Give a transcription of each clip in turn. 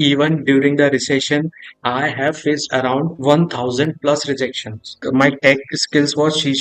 Even during the recession, I have faced around 1000 plus rejections. My tech skills was C#,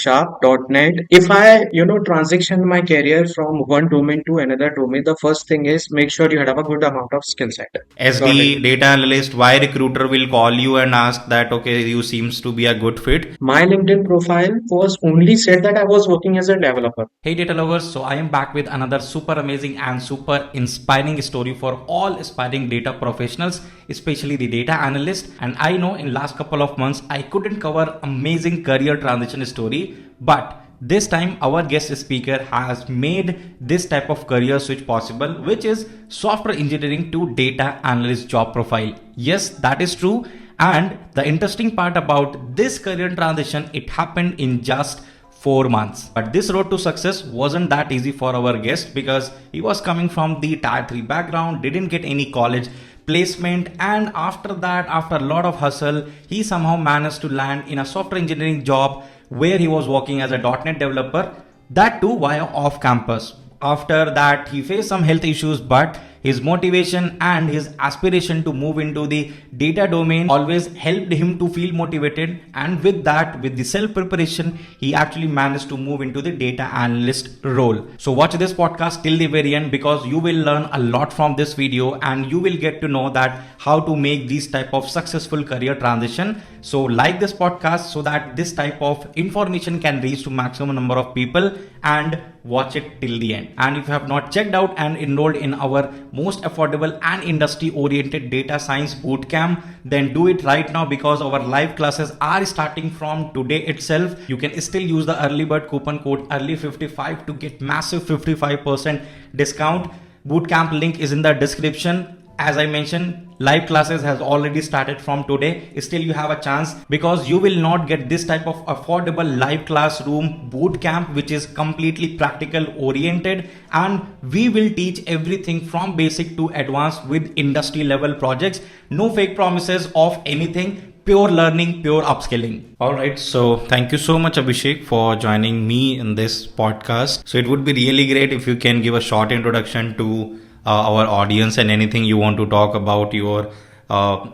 .NET. If I, transition my career from one domain to another domain, the first thing is make sure you have a good amount of skill set. Got it. SDE, data analyst, why recruiter will call you and ask that, okay, you seems to be a good fit? My LinkedIn profile was only said that I was working as a developer. Hey data lovers, so I am back with another super amazing and super inspiring story for all aspiring data professionals, especially the data analyst. And I know in last couple of months I couldn't cover amazing career transition story, but this time our guest speaker has made this type of career switch possible, which is software engineering to data analyst job profile. Yes, that is true. And the interesting part about this career transition, it happened in just 4 months. But this road to success wasn't that easy for our guest because he was coming from the tier 3 background, didn't get any college placement, and after that, after a lot of hustle, he somehow managed to land in a software engineering job where he was working as a .NET developer, that too via off campus. After that, he faced some health issues, but his motivation and his aspiration to move into the data domain always helped him to feel motivated, and with that, with the self preparation, he actually managed to move into the data analyst role. So watch this podcast till the very end because you will learn a lot from this video and you will get to know that how to make these type of successful career transition. So like this podcast so that this type of information can reach to maximum number of people, and watch it till the end. And if you have not checked out and enrolled in our most affordable and industry oriented data science bootcamp, then do it right now because our live classes are starting from today itself. You can still use the early bird coupon code early55 to get massive 55% discount. Bootcamp link is in the description. As I mentioned, live classes has already started from today. Still you have a chance because you will not get this type of affordable live classroom boot camp which is completely practical oriented, and we will teach everything from basic to advanced with industry level projects. No fake promises of anything, pure learning, pure upskilling. All right. So thank you so much, Abhishek, for joining me in this podcast. So it would be really great if you can give a short introduction to our audience and anything you want to talk about your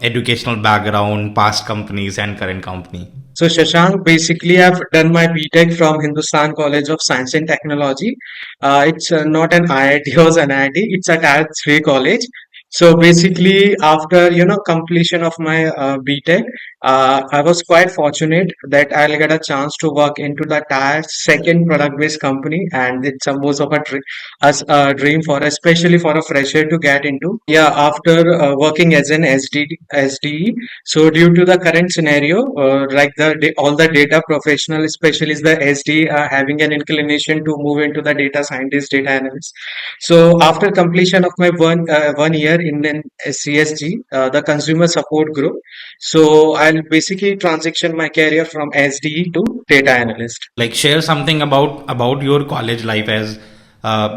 educational background, past companies and current company. So Shashank, basically I've done my BTech from Hindustan College of Science and Technology. It's not an IIT or an IIT, it's a tier 3 college. So basically after, completion of my BTech, I was quite fortunate that I'll get a chance to work into the tier second product-based company, and it's a most of a dream for, especially for a fresher to get into. Yeah, after working as an SDE, so due to the current scenario, like all the data professional, especially the SD, are having an inclination to move into the data scientist, data analyst. So after completion of my 1 year in an CSG, the consumer support group, so I'll basically transition my career from SDE to data analyst. Like share something about your college life, as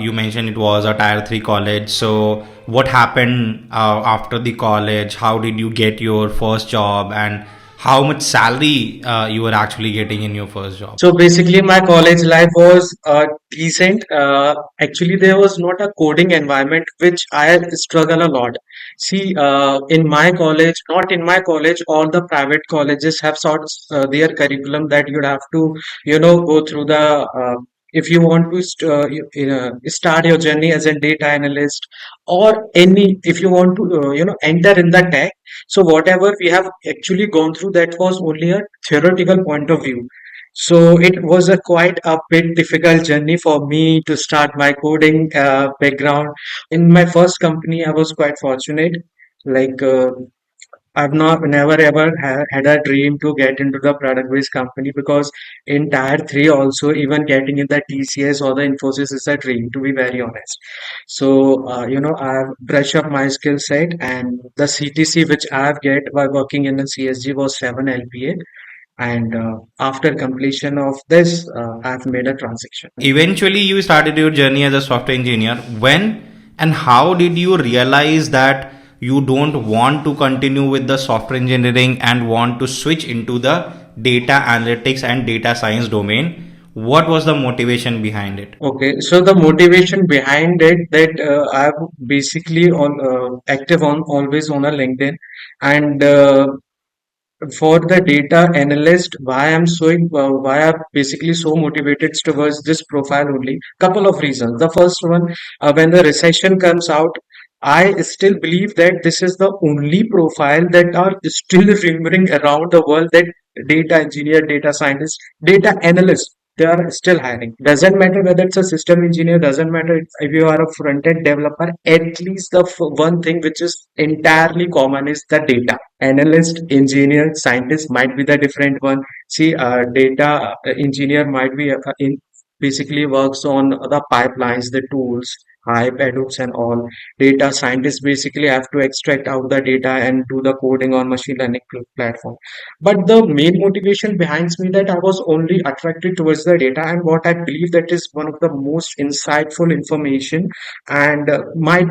you mentioned it was a tier 3 college. So what happened after the college? How did you get your first job, and how much salary you were actually getting in your first job? So basically, my college life was decent. Actually, there was not a coding environment, which I struggle a lot. See, in my college, not in my college, all the private colleges have sort of their curriculum that you'd have to, go through the. If you want to start your journey as a data analyst, or if you want to, enter in the tech. So whatever we have actually gone through, that was only a theoretical point of view. So it was a quite a bit difficult journey for me to start my coding background. In my first company, I was quite fortunate. Like I've not never ever had a dream to get into the product based company, because in tier 3 also, even getting in the TCS or the Infosys is a dream, to be very honest. So I've brushed up my skill set, and the CTC which I've get by working in a CSG was 7 LPA. And after completion of this, I've made a transition. Eventually you started your journey as a software engineer. When and how did you realize that you don't want to continue with the software engineering and want to switch into the data analytics and data science domain? What was the motivation behind it? Okay, so the motivation behind it that I'm basically on active on always on a LinkedIn, and for the data analyst, why I'm basically so motivated towards this profile only. Couple of reasons. The first one, when the recession comes out, I still believe that this is the only profile that are still remembering around the world, that data engineer, data scientist, data analyst, they are still hiring. Doesn't matter whether it's a system engineer, doesn't matter if you are a front-end developer, at least the one thing which is entirely common is the data. Analyst, engineer, scientist might be the different one. See, data engineer might be basically works on the pipelines, the tools, Hive, Hadoop, and all. Data scientists basically have to extract out the data and do the coding on machine learning platform. But the main motivation behind me that I was only attracted towards the data, and what I believe that is one of the most insightful information, and might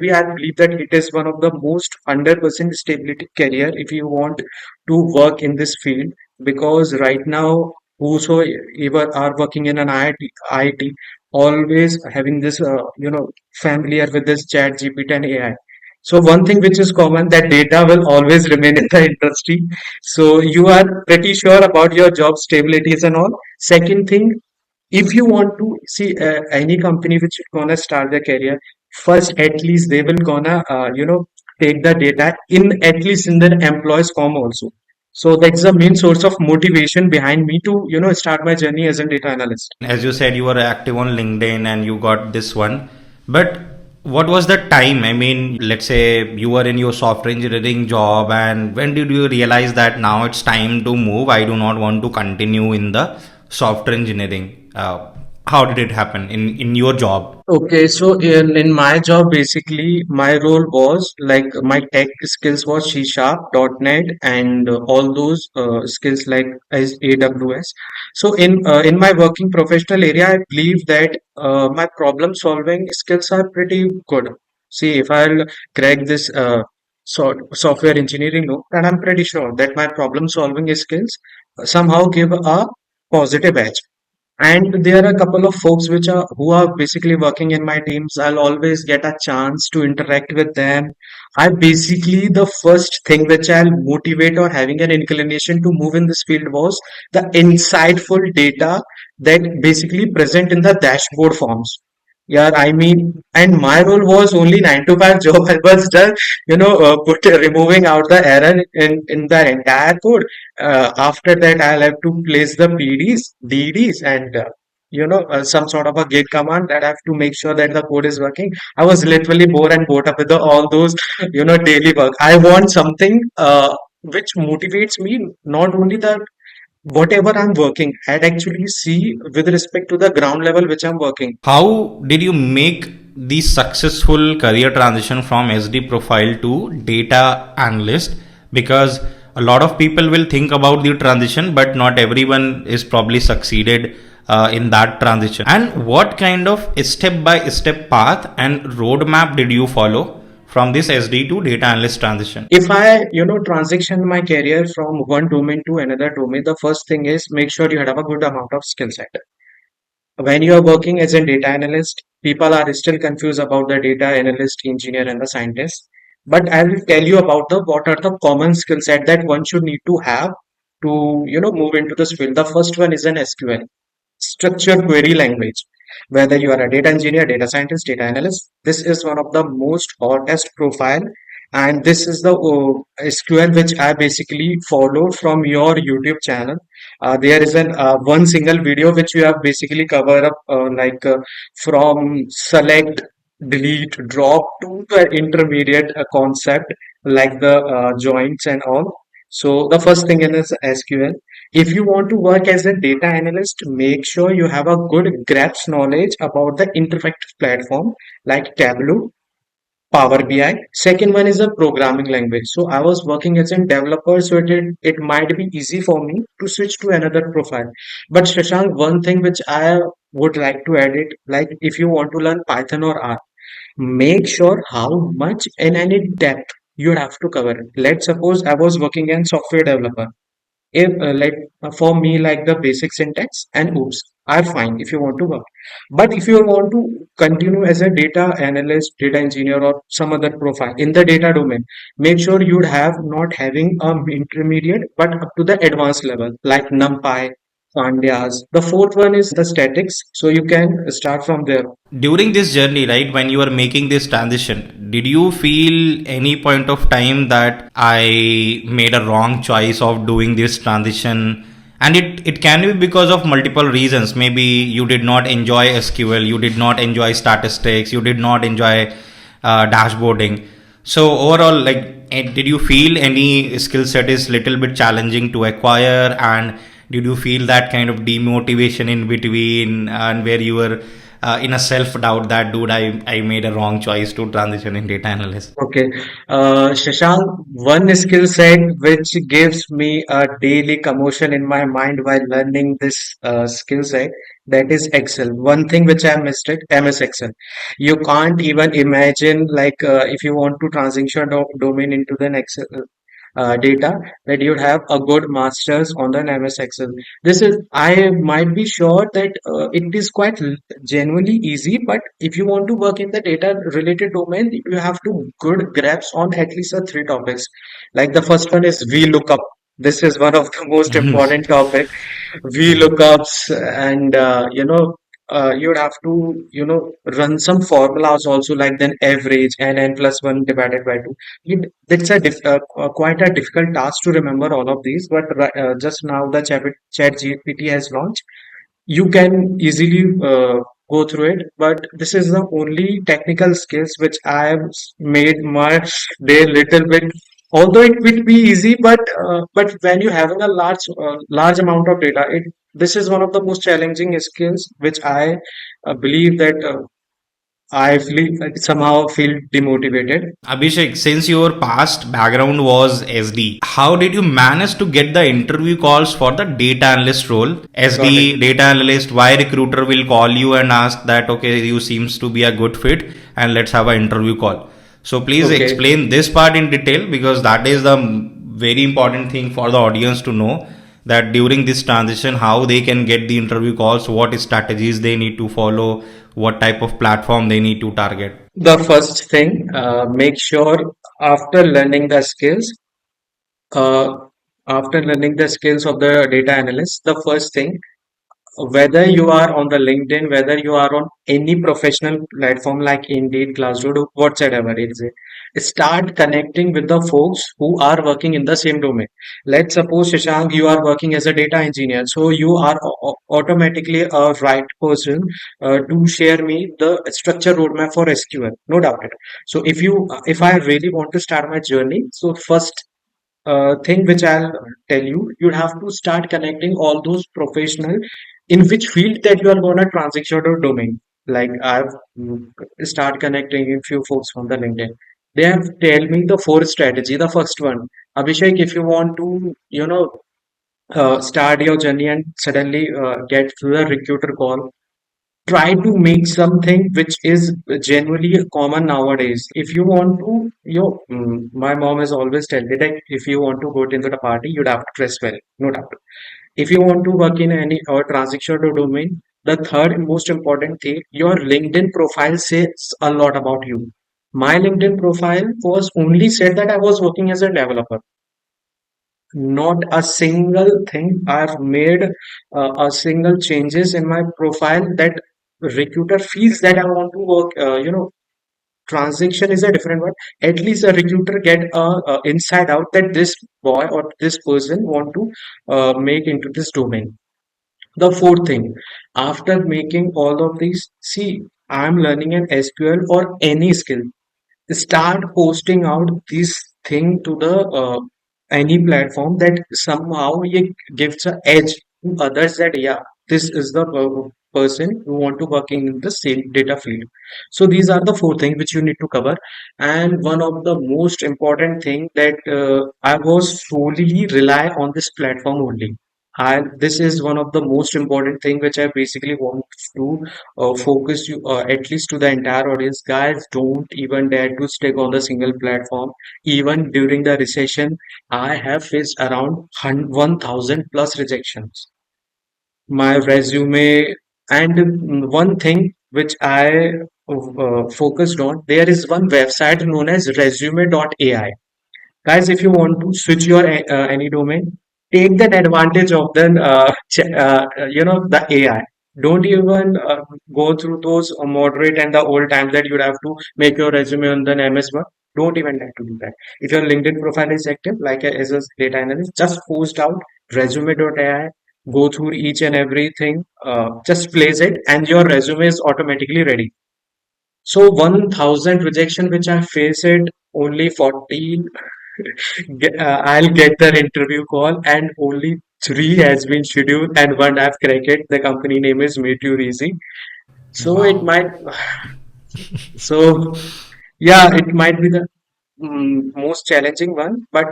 be, I believe that it is one of the most 100% stability career if you want to work in this field, because right now whosoever are working in an IIT always having this familiar with this chat GPT and AI. So one thing which is common, that data will always remain in the industry. So you are pretty sure about your job stabilities and all. Second thing, if you want to see any company which is gonna start their career, first at least they will gonna take the data in at least in their employees com also. So that's the main source of motivation behind me to start my journey as a data analyst. As you said, you were active on LinkedIn and you got this one. But what was the time? I mean, let's say you were in your software engineering job, and when did you realize that now it's time to move? I do not want to continue in the software engineering. How did it happen in your job? Okay, so in my job, basically, my role was like my tech skills was C Sharp, .NET, and all those skills like as AWS. So in my working professional area, I believe that my problem solving skills are pretty good. See, if I'll crack this software engineering role, then I'm pretty sure that my problem solving skills somehow give a positive edge. And there are a couple of folks which are who are basically working in my teams. I'll always get a chance to interact with them. I basically, the first thing which I'll motivate or having an inclination to move in this field was the insightful data that basically present in the dashboard forms. Yeah, I mean, and my role was only 9 to 5 job. I was just, removing out the error in the entire code. After that, I'll have to place the PDs, DDs, and some sort of a git command that I have to make sure that the code is working. I was literally bored up with all those, daily work. I want something which motivates me, not only that whatever I'm working, I'd actually see with respect to the ground level which I'm working. How did you make the successful career transition from SD profile to data analyst? Because a lot of people will think about the transition, but not everyone is probably succeeded in that transition. And what kind of step by step path and roadmap did you follow from this SD to data analyst transition? If I, transition my career from one domain to another domain, the first thing is make sure you have a good amount of skill set. When you are working as a data analyst, people are still confused about the data analyst, engineer, and the scientist. But I will tell you about the what are the common skill set that one should need to have to move into this field. The first one is an SQL, structured query language. Whether you are a data engineer, data scientist, data analyst, this is one of the most hottest profile, and this is the SQL which I basically followed from your YouTube channel. There is an one single video which you have basically covered up from select, delete, drop to the intermediate concept like the joints and all. So the first thing is SQL. If you want to work as a data analyst, make sure you have a good grasp knowledge about the interactive platform like Tableau, Power BI. Second one is a programming language. So I was working as a developer, so it might be easy for me to switch to another profile. But Shashank, one thing which I would like to add it, like if you want to learn Python or R, make sure how much and any depth you have to cover it. Let's suppose I was working as software developer. If for me, like the basic syntax and oops are fine if you want to work. But if you want to continue as a data analyst, data engineer, or some other profile in the data domain, make sure you have not having a intermediate but up to the advanced level like NumPy, Pandas. The fourth one is the statics, so you can start from there. During this journey, right, when you were making this transition, did you feel any point of time that I made a wrong choice of doing this transition? And it can be because of multiple reasons. Maybe you did not enjoy SQL, you did not enjoy statistics, you did not enjoy dashboarding. So overall, like, did you feel any skill set is little bit challenging to acquire, and did you feel that kind of demotivation in between, and where you were in a self doubt that dude, I made a wrong choice to transition in data analyst? Okay. Shashank, one skill set which gives me a daily commotion in my mind while learning this skill set, that is Excel. One thing which I missed it, MS Excel. You can't even imagine, like, if you want to transition domain into the Excel data, that you'd have a good masters on the MS Excel. This is, I might be sure that it is quite genuinely easy, but if you want to work in the data related domain, you have to good grasp on at least three topics. Like the first one is VLOOKUP. This is one of the most important topic. VLOOKUPs, and you'd have to run some formulas also, like then average and n plus 1 divided by 2. It's quite a difficult task to remember all of these, but just now the chat GPT has launched, you can easily go through it. But this is the only technical skills which I have made my day little bit, although it will be easy, but when you having a large amount of data, it this is one of the most challenging skills which I believe that somehow feel demotivated. Abhishek, since your past background was SD, how did you manage to get the interview calls for the data analyst role? Got it. SD data analyst, why recruiter will call you and ask that, okay, you seems to be a good fit and let's have an interview call. So please Okay. explain this part in detail, because that is the very important thing for the audience to know, that during this transition how they can get the interview calls, what strategies they need to follow, what type of platform they need to target. The first thing, make sure after learning the skills, uh, after learning the skills of the data analyst, the first thing, whether you are on the LinkedIn, whether you are on any professional platform like Indeed, Glassdoor, whatsoever it is, start connecting with the folks who are working in the same domain. Let's suppose, Shashank, you are working as a data engineer, so you are automatically a right person to share me the structure roadmap for SQL, no doubt. So if I really want to start my journey, so first thing which I'll tell you, you'd have to start connecting all those professional in which field that you are going to transition or domain. Like I've start connecting a few folks from the LinkedIn. They have tell me the four strategy. The first one, Abhishek, if you want to, start your journey and suddenly get through the recruiter call, try to make something which is genuinely common nowadays. If you want to, my mom has always tell me that if you want to go into the party, you'd have to dress well, no doubt. If you want to work in any or transition to domain, the third most important thing, your LinkedIn profile says a lot about you. My LinkedIn profile was only said that I was working as a developer. Not a single thing I've made, a single changes in my profile that recruiter feels that I want to work. Transaction is a different one. At least a recruiter get a inside out that this boy or this person want to make into this domain. The fourth thing, after making all of these, see, I'm learning an SQL or any skill, start posting out this thing to the any platform that somehow it gives a edge to others that yeah, this is the person who want to working in the same data field. So these are the four things which you need to cover. And one of the most important thing that I was solely rely on this platform only. This is one of the most important thing which I basically want to focus you at least to the entire audience. Guys, don't even dare to stick on the single platform. Even during the recession, I have faced around 1,000 plus rejections. My resume and one thing which I focused on, there is one website known as resume.ai. Guys, if you want to switch your any domain, take that advantage of the the AI. Don't even go through those moderate and the old times that you'd have to make your resume on the MS Word. Don't even have to do that. If your LinkedIn profile is active, like as a data analyst, just post out resume.ai, go through each and everything, just place it, and your resume is automatically ready. So 1,000 rejection which I faced, only 14 I'll get their interview call, and only three has been scheduled, and one I've cracked. The company name is 𝗵𝗂𝗶𝘂𝗀𝗂𝗃. So it Wow. might, so yeah, it might be the most challenging one, but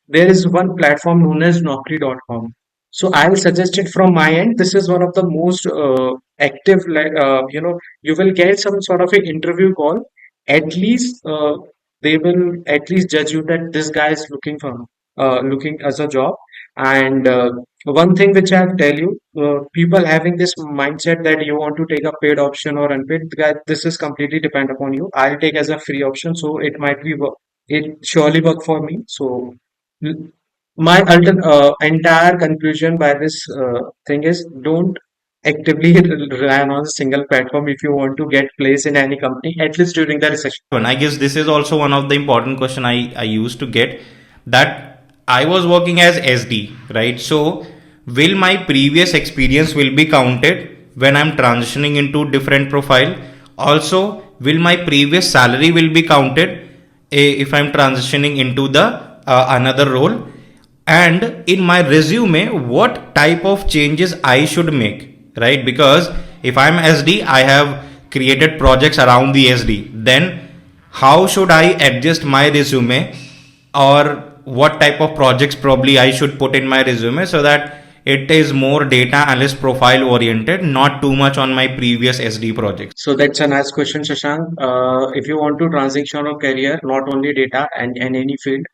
there is one platform known as Naukri.com. So I'll suggest it from my end. This is one of the most active, you will get some sort of an interview call. At least they will at least judge you that this guy is looking as a job. And one thing which I'll tell you, people having this mindset that you want to take a paid option or unpaid, guys, this is completely depend upon you. I'll take as a free option, so it might be it surely work for me. So l- my entire conclusion by this thing is don't actively rely on a single platform if you want to get place in any company, at least during the recession. I guess this is also one of the important question I used to get, that I was working as SD, right? So will my previous experience will be counted when I'm transitioning into different profile? Also, will my previous salary will be counted if I'm transitioning into the another role? And in my resume, what type of changes I should make, right? Because if I'm SD, I have created projects around the SD. Then how should I adjust my resume, or what type of projects probably I should put in my resume so that it is more data analyst profile oriented, not too much on my previous SD projects? So that's a nice question, Shashank. If you want to transition your career, not only data and any field,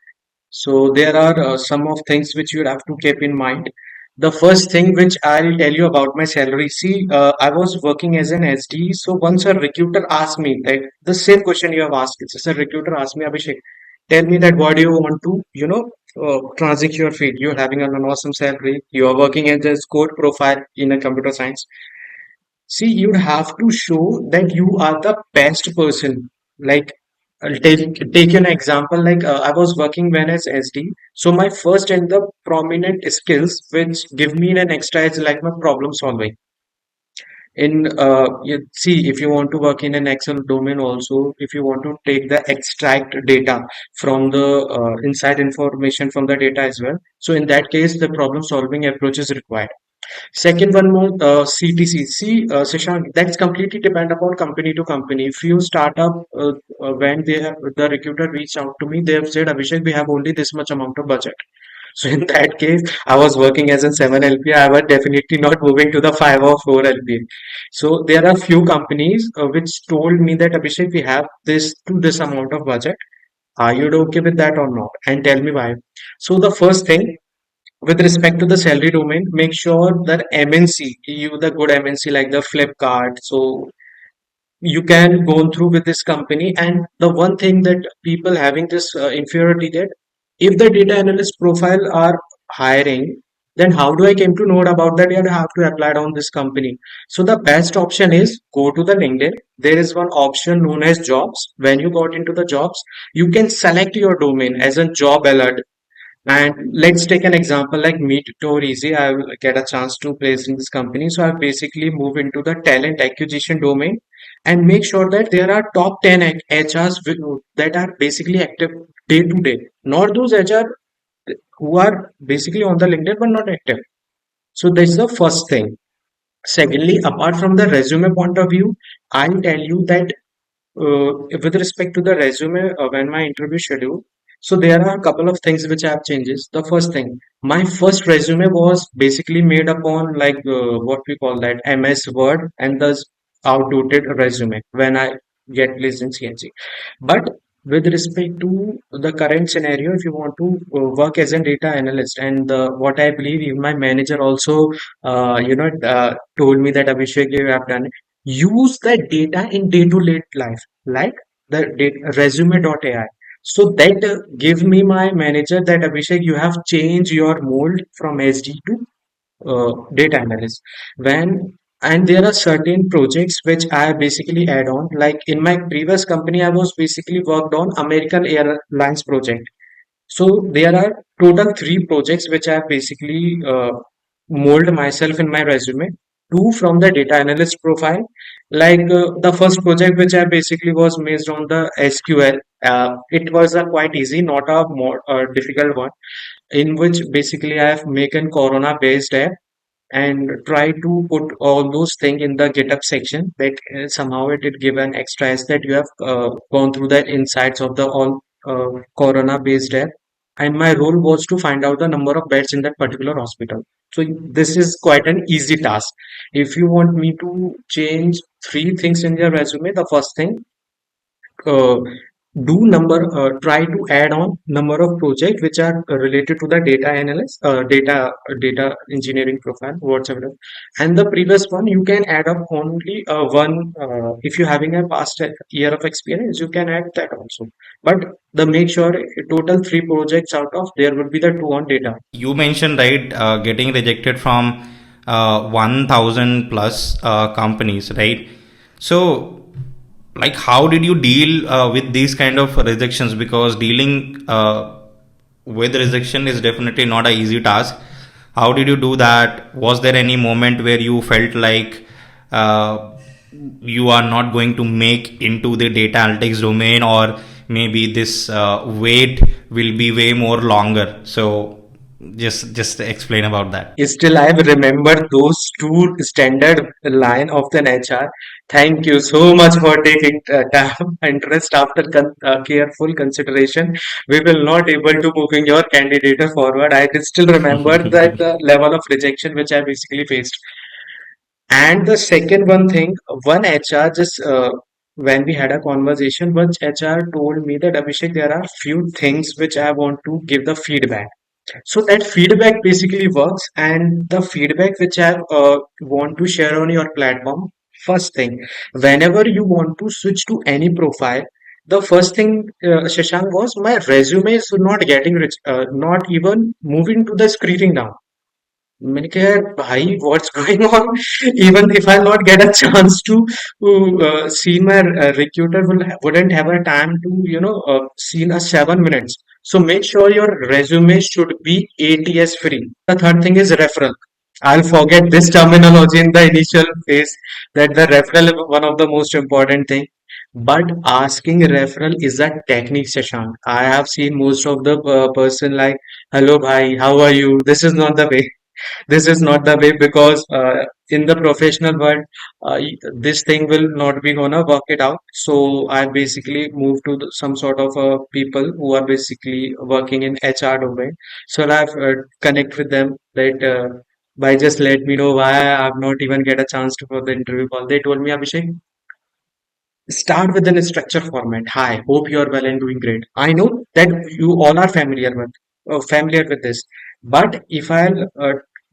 so there are some of things which you have to keep in mind. The first thing which I'll tell you about my salary. See, I was working as an SD. So once a recruiter asked me that the same question you have asked, it's just a recruiter asked me, Abhishek, tell me that what do you want to, transit your field. You're having an awesome salary. You are working as a score profile in a computer science. See, you have to show that you are the best person. Like, I'll take an example. Like, I was working when as SD. So my first and the prominent skills which give me an extra is like my problem solving. In you see, if you want to work in an Excel domain also, if you want to take the extract data from the inside information from the data as well. So in that case, the problem solving approach is required. Second one more, CTC. See, Shashank, that's completely depend upon company to company. If you start up, when the recruiter reached out to me, they have said, Abhishek, we have only this much amount of budget. So in that case, I was working as a 7 LPA. I was definitely not moving to the 5 or 4 LPA. So there are few companies which told me that Abhishek, we have this amount of budget. Are you okay with that or not? And tell me why. So the first thing, with respect to the salary domain, make sure that MNC, you the good MNC like the Flipkart, so you can go through with this company. And the one thing that people having this inferiority, that if the data analyst profile are hiring, then how do I came to know about that? I have to apply on this company. So the best option is go to the LinkedIn. There is one option known as jobs. When you got into the jobs, you can select your domain as a job alert. And let's take an example like Meet or Easy. I will get a chance to place in this company. So I basically move into the talent acquisition domain and make sure that there are top 10 HRs that are basically active day to day. Not those HR who are basically on the LinkedIn but not active. So that's the first thing. Secondly, apart from the resume point of view, I'll tell you that with respect to the resume, when my interview schedule, So there are a couple of things which have changes. The first thing, my first resume was basically made upon like what we call that MS Word and the outdated resume when I get placed in CNC. But with respect to the current scenario, if you want to work as a data analyst, and what I believe, even my manager also, told me that Abhishek, you have done it. Use that data in day-to-day life, like the resume.ai. So that give me my manager that Abhishek, you have changed your mold from SD to data analyst. When and there are certain projects which I basically add on. Like in my previous company, I was basically worked on American Airlines project. So there are total three projects which I have basically mold myself in my resume. Two from the data analyst profile. Like the first project which I basically was based on the SQL. It was a quite easy, not a more difficult one, in which basically I have making Corona based app and try to put all those things in the GitHub section that somehow it did give an extra as that you have gone through the insights of the all corona based app, and my role was to find out the number of beds in that particular hospital. So this is quite an easy task. If you want me to change three things in your resume, the first thing, uh, try to add on number of projects which are related to the data analyst, data engineering profile whatsoever. And the previous one you can add up only one. If you're having a past year of experience, you can add that also, but the make sure total three projects out of there will be the two on data. You mentioned, right, getting rejected from 1000 plus companies, right? So, like, how did you deal with these kind of rejections? Because dealing with rejection is definitely not an easy task. How did you do that? Was there any moment where you felt like uh, you are not going to make into the data analytics domain, or maybe this wait will be way more longer? So just explain about that. Still, I remember those two standard line of an HR. Thank you so much for taking time interest after careful consideration. We will not able to moving your candidate forward. I can still remember that level of rejection which I basically faced. And the second one thing, one HR just when we had a conversation, one HR told me that Abhishek, there are few things which I want to give the feedback. So that feedback basically works, and the feedback which I want to share on your platform. First thing, whenever you want to switch to any profile, the first thing, Shashank, was my resume is not getting rich, not even moving to the screening down. मैंने कहा यार भाई what's going on. Even if I'll not get a chance to see my recruiter wouldn't have a time to see in a 7 minutes. So make sure your resume should be ATS free. The third thing is referral. I'll forget this terminology in the initial phase, that the referral is one of the most important thing. But asking referral is a technique, Shashank. I have seen most of the person like, hello bhai, how are you? This is not the way. This is not the way, because in the professional world, this thing will not be gonna work it out. So I basically moved to some sort of people who are basically working in HR domain. So I've connect with them that by just let me know why I've not even get a chance to for the interview call. They told me, Abhishek, start with an structure format. Hi, hope you are well and doing great. I know that you all are familiar with this, but if I'll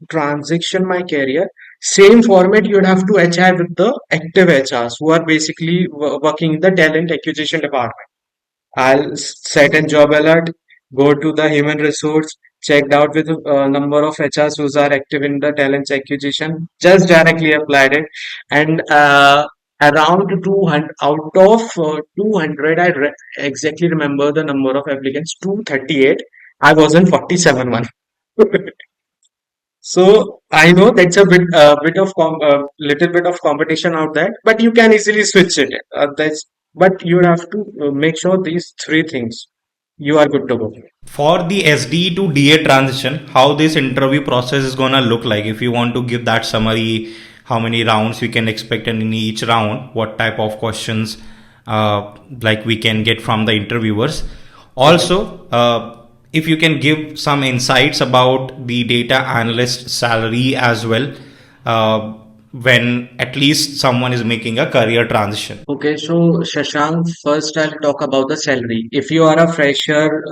transition my career, same format you'd have to HR with the active HRs who are basically working in the talent acquisition department. I'll set a job alert, go to the human resource, checked out with number of HRs who are active in the talent acquisition, just directly applied it, and around 200 out of 200, exactly remember the number of applicants, 238. I was in 47 one. So I know that's a little bit of competition out there, but you can easily switch it. But you have to make sure these three things you are good to go. For the SDE to DA transition, how this interview process is gonna look like? If you want to give that summary, how many rounds we can expect in each round, what type of questions like we can get from the interviewers. Also, if you can give some insights about the data analyst salary as well, uh, when at least someone is making a career transition. Okay, so Shashank, first I'll talk about the salary. If you are a fresher,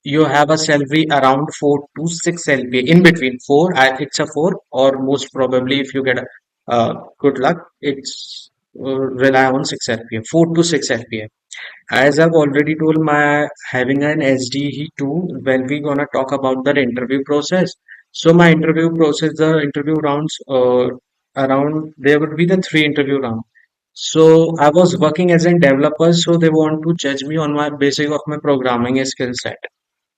you have a salary around 4 to 6 LPA. In between four, it's a four, or most probably if you get a good luck, it's rely on 6 LPA, 4 to 6 LPA. As I've already told, my having an SDE too, when we gonna talk about the interview process. So my interview process, the interview rounds, around there would be the 3 interview rounds. So I was working as a developer, so they want to judge me on my basic of my programming skill set.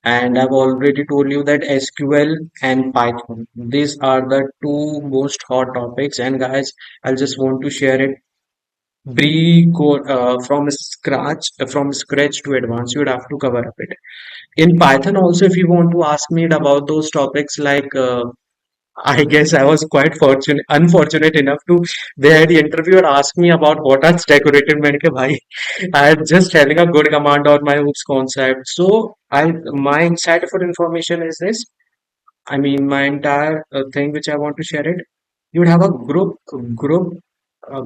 And I've already told you that SQL and Python, these are the two most hot topics. And guys, I just want to share it pre-code from scratch to advanced. You would have to cover up it. In Python also, if you want to ask me about those topics, like I guess I was quite unfortunate enough to. They had the interviewer ask me about what are decorative. मैंने कहा भाई, I am just having a good command on my OOPS concept. So my insight for information is this. I mean, my entire thing which I want to share it. You would have a group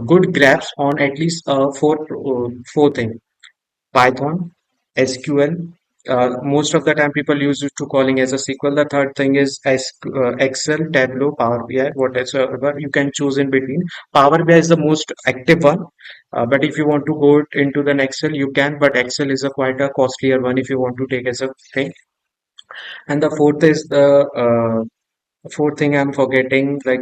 good grasp on at least four things. Python, SQL. Most of the time people use it to calling as a SQL. The third thing is Excel, Tableau, Power BI, whatever you can choose in between. Power BI is the most active one, but if you want to go into the Excel, you can. But Excel is a quite a costlier one if you want to take as a thing. And the fourth is the fourth thing I'm forgetting, like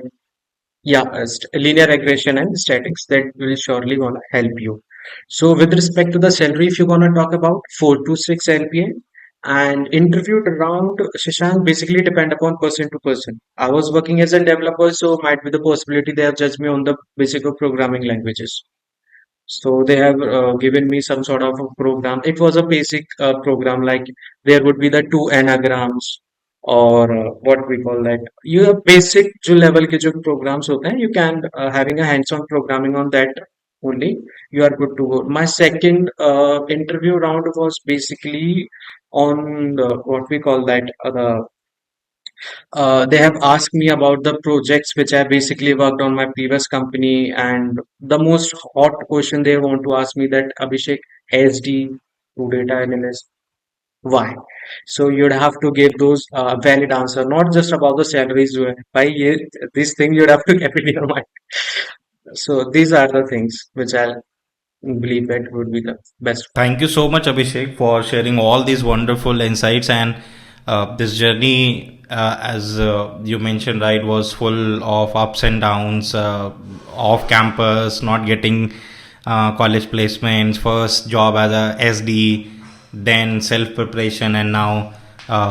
yeah, linear regression and statics that will surely gonna help you. So with respect to the salary, if you're gonna talk about 4 to 6 LPA and interviewed around Shashank, basically depend upon person to person. I was working as a developer, so might be the possibility they have judged me on the basic of programming languages. So they have given me some sort of a program. It was a basic program, like there would be the two anagrams or what we call that. You have basic जो level के जो programs होते हैं, you can having a hands-on programming on that only. You are good to go. My second interview round was basically on what we call that they have asked me about the projects which I basically worked on my previous company, and the most hot question they want to ask me that Abhishek, SD to data analyst, why? So you'd have to give those valid answer, not just about the salaries. By this thing you'd have to keep it in your mind. So these are the things which I believe that would be the best. Thank you so much, Abhishek, for sharing all these wonderful insights. And this journey, as you mentioned, right, was full of ups and downs, off campus, not getting college placements, first job as a SD, then self preparation, and now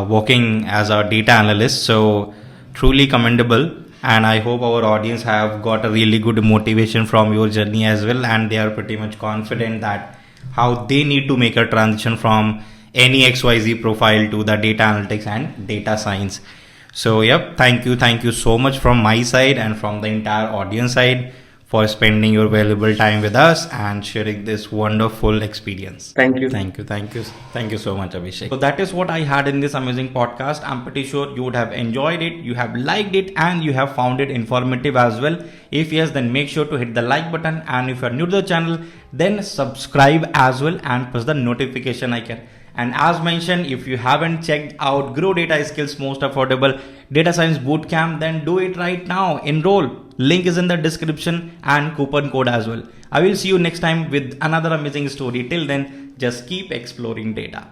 working as a data analyst. So truly commendable. And I hope our audience have got a really good motivation from your journey as well, and they are pretty much confident that how they need to make a transition from any XYZ profile to the data analytics and data science. So yep, thank you so much from my side and from the entire audience side for spending your valuable time with us and sharing this wonderful experience. Thank you. Thank you so much, Abhishek. So that is what I had in this amazing podcast. I'm pretty sure you would have enjoyed it, you have liked it, and you have found it informative as well. If yes, then make sure to hit the like button, and if you're new to the channel, then subscribe as well and press the notification icon. And as mentioned, if you haven't checked out Grow Data Skills most affordable data science bootcamp, then do it right now. Enroll. Link is in the description and coupon code as well. I will see you next time with another amazing story. Till then, just keep exploring data.